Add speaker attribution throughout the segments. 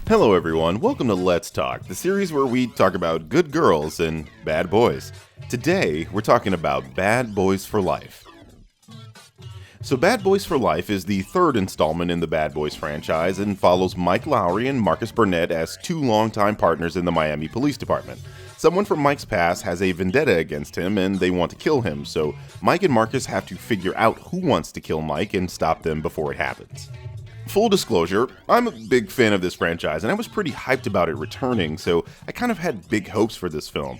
Speaker 1: Hello everyone, welcome to Let's Talk, the series where we talk about good girls and bad boys. Today, we're talking about Bad Boys for Life. So Bad Boys for Life is the third installment in the Bad Boys franchise and follows Mike Lowrey and Marcus Burnett as two longtime partners in the Miami Police Department. Someone from Mike's past has a vendetta against him and they want to kill him, so Mike and Marcus have to figure out who wants to kill Mike and stop them before it happens. Full disclosure, I'm a big fan of this franchise and I was pretty hyped about it returning, so I kind of had big hopes for this film.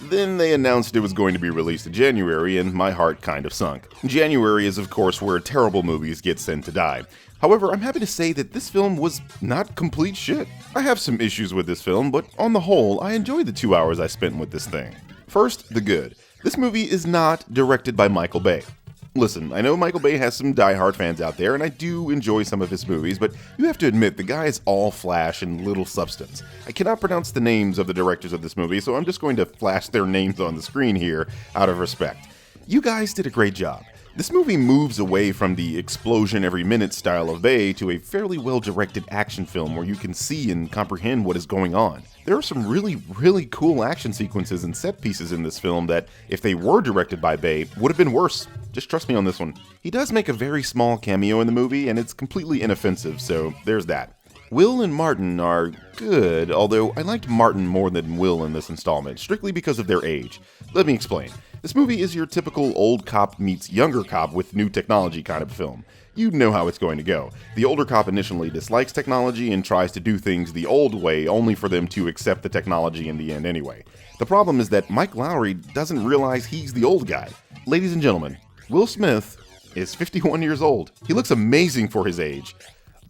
Speaker 1: Then they announced it was going to be released in January and my heart kind of sunk. January is of course where terrible movies get sent to die. However, I'm happy to say that this film was not complete shit. I have some issues with this film, but on the whole, I enjoyed the 2 hours I spent with this thing. First, the good. This movie is not directed by Michael Bay. Listen, I know Michael Bay has some diehard fans out there, and I do enjoy some of his movies, but you have to admit, the guy is all flash and little substance. I cannot pronounce the names of the directors of this movie, so I'm just going to flash their names on the screen here, out of respect. You guys did a great job. This movie moves away from the explosion every minute style of Bay to a fairly well-directed action film where you can see and comprehend what is going on. There are some really cool action sequences and set pieces in this film that, if they were directed by Bay, would have been worse. Just trust me on this one. He does make a very small cameo in the movie, and it's completely inoffensive, so there's that. Will and Martin are good, although I liked Martin more than Will in this installment, strictly because of their age. Let me explain. This movie is your typical old cop meets younger cop with new technology kind of film. You know how it's going to go. The older cop initially dislikes technology and tries to do things the old way, only for them to accept the technology in the end anyway. The problem is that Mike Lowrey doesn't realize he's the old guy. Ladies and gentlemen, Will Smith is 51 years old. He looks amazing for his age,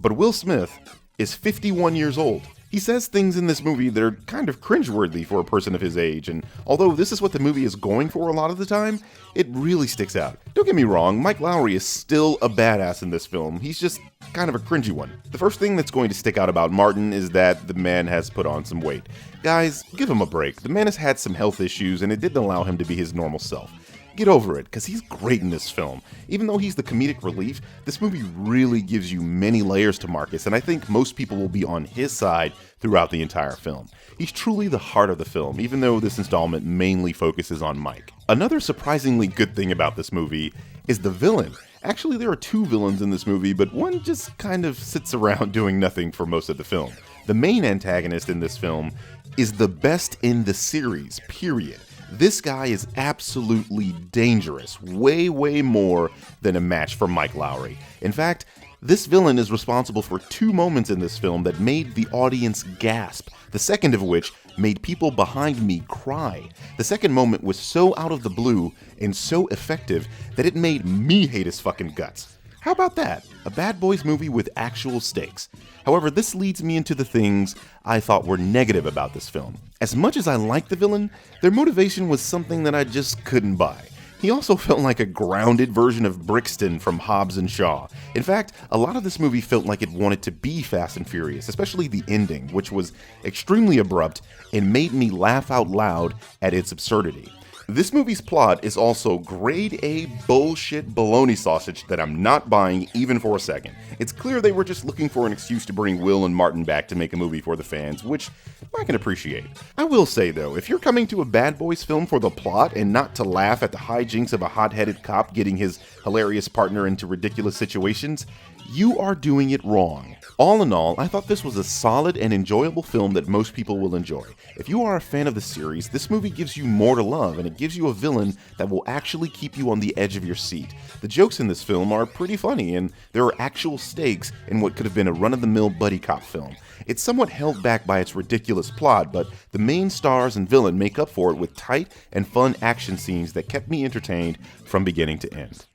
Speaker 1: but Will Smith is 51 years old. He says things in this movie that are kind of cringeworthy for a person of his age, and although this is what the movie is going for a lot of the time, it really sticks out. Don't get me wrong, Mike Lowrey is still a badass in this film, he's just kind of a cringy one. The first thing that's going to stick out about Martin is that the man has put on some weight. Guys, give him a break. The man has had some health issues and it didn't allow him to be his normal self. Get over it, because he's great in this film. Even though he's the comedic relief, this movie really gives you many layers to Marcus, and I think most people will be on his side throughout the entire film. He's truly the heart of the film, even though this installment mainly focuses on Mike. Another surprisingly good thing about this movie is the villain. Actually, there are two villains in this movie, but one just kind of sits around doing nothing for most of the film. The main antagonist in this film is the best in the series, period. This guy is absolutely dangerous, way more than a match for Mike Lowrey. In fact, this villain is responsible for two moments in this film that made the audience gasp, the second of which made people behind me cry. The second moment was so out of the blue and so effective that it made me hate his fucking guts. How about that? A Bad Boys movie with actual stakes. However, this leads me into the things I thought were negative about this film. As much as I liked the villain, their motivation was something that I just couldn't buy. He also felt like a grounded version of Brixton from Hobbs and Shaw. In fact, a lot of this movie felt like it wanted to be Fast and Furious, especially the ending, which was extremely abrupt and made me laugh out loud at its absurdity. This movie's plot is also grade A bullshit baloney sausage that I'm not buying even for a second. It's clear they were just looking for an excuse to bring Will and Martin back to make a movie for the fans, which I can appreciate. I will say though, if you're coming to a Bad Boys film for the plot and not to laugh at the hijinks of a hot-headed cop getting his hilarious partner into ridiculous situations, you are doing it wrong. All in all, I thought this was a solid and enjoyable film that most people will enjoy. If you are a fan of the series, this movie gives you more to love, and it gives you a villain that will actually keep you on the edge of your seat. The jokes in this film are pretty funny, and there are actual stakes in what could have been a run-of-the-mill buddy cop film. It's somewhat held back by its ridiculous plot, but the main stars and villain make up for it with tight and fun action scenes that kept me entertained from beginning to end.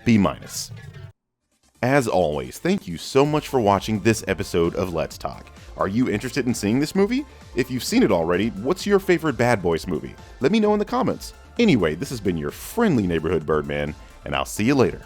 Speaker 1: B-. As always, thank you so much for watching this episode of Let's Talk. Are you interested in seeing this movie? If you've seen it already, what's your favorite Bad Boys movie? Let me know in the comments. Anyway, this has been your friendly neighborhood Birdman, and I'll see you later.